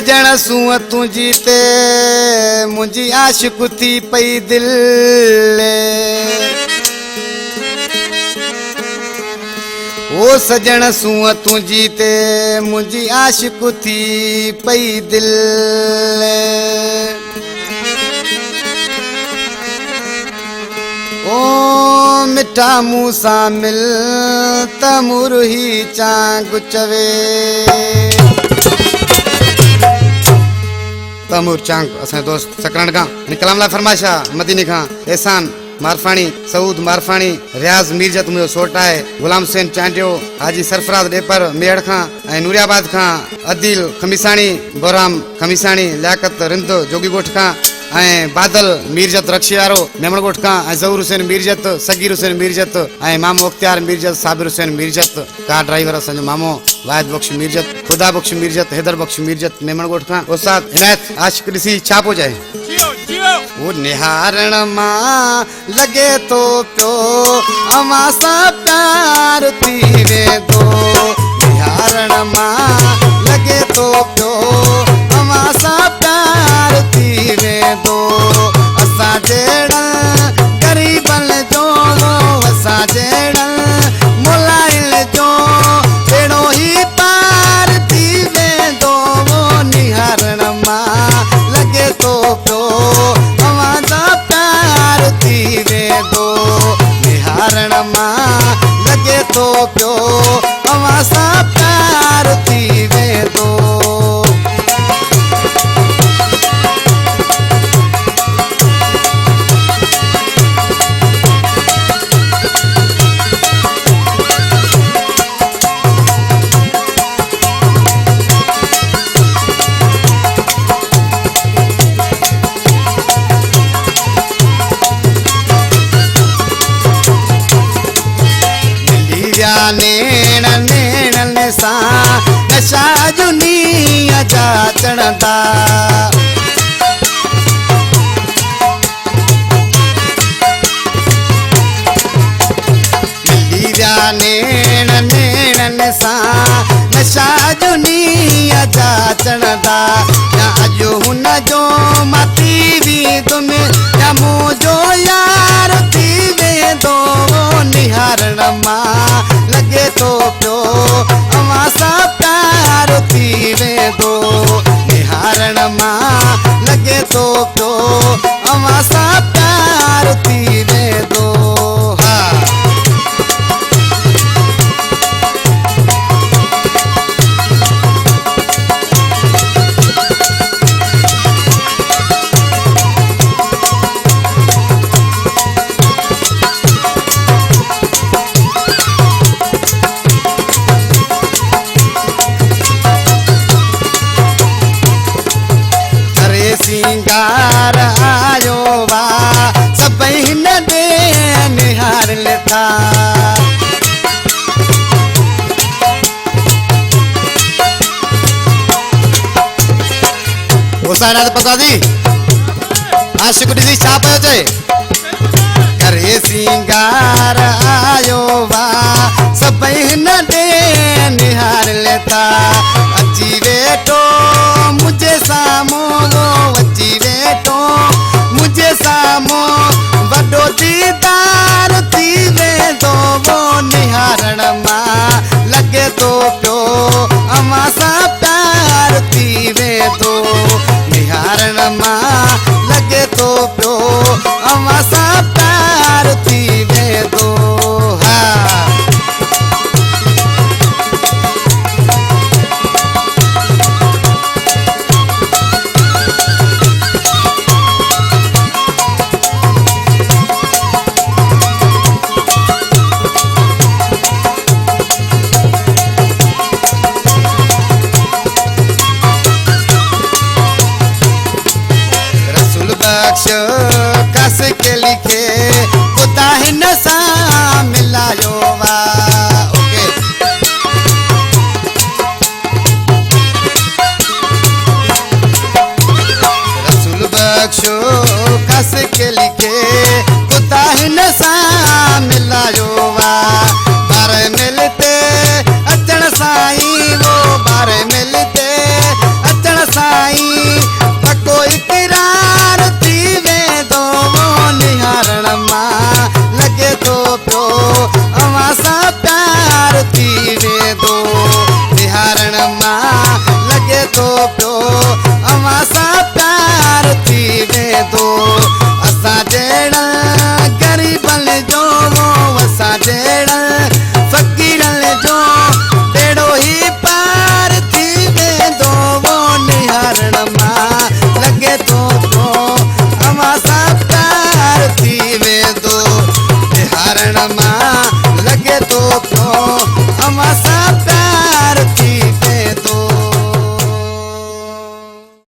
सजण सूअ तुझी ते मुझी आशिक थी पई दिल ओ सजण सूअ तुझी ते मुझी आशिक थी पई दिल ओ मिठा मुँह सां मिल त मुरही चांग चवे तमूर चांग असां दोस्त सकरण का कलाम ला फरमाइशा मदीने का एहसान मारफानी सऊद मारफानी रियाज मीरजत मुझो सोटा है गुलाम हुसैन चांटियो हाजी सरफराज डेपर मेड़ खां नूरियाबाद खां अदिल खमीसानी बोराम खमीसानी लियाकत रिंद जोगी गोठ खां बादल मीरजत रक्षियारो मेमण गोठ खां जहूर हुसैन मीरजत सगीर हुसैन मीरजत मामो अख्तियार मीरजत साबिर हुसैन मीरजत कार ड्राइवर असांजो मामो वाहिद बख्श मीरजत खुदा बख्श मीरजत हैदर बख्श मीरजत मेमण गोठ खां उस्ताद इनायत आशिक ॾिसी छा पो जाए वो निहारण मां लगे तो प्यो अमां सां प्यार थी वेंदो निहारण मां लगे तो प्यो अमां सां प्यार थी वेंदो असां जहिड़ा ग़रीबन जो असां जहिड़ा मुलाइल जो अहिड़ो ई पार थी वेंदो निहारण मां लगे तो प्यो निहारण मां लगे तो प्यो अवां सां प्यार थी वेंदो नेण नेणन सां नशा जुनिया जा चढ़ंदा मिली विया नेण नेणन सां नशा जुनिया जा चढ़ंदा या अॼु हुन जो मां थी वेंदुमि या मुंहिंजो यार थी वेंदो निहारण मां लगे तो प्यो अवां सां प्यार थी वेंदो निहारण मां लगे तो प्यो अवां सां प्यार थी वेंदो सिंगार आयो वा सभई हिन दे निहार लेता वो सारा पका दी आशिक ॾिसी छा पियो चए करे सिंगार आयो वा सभई हिन दे निहार लेता अची वेठो मुझे साम्हूं अची वेठो मुझे साम्हूं वॾो दीदार थी वेंदो निहारण मां लगे तो प्यो अवां सां प्यार थी वेंदो निहारण मां लगे तो प्यो अवां सां प्यार थी वेंदो कस के लिखे खुदा हिन सां मिलायो वा ओके रसूल बख्शो कस के लिखे खुदा हिन सां मिलायो वा बार मिलते अचण साईं वो बार मिलते अचण सां साजेड़ा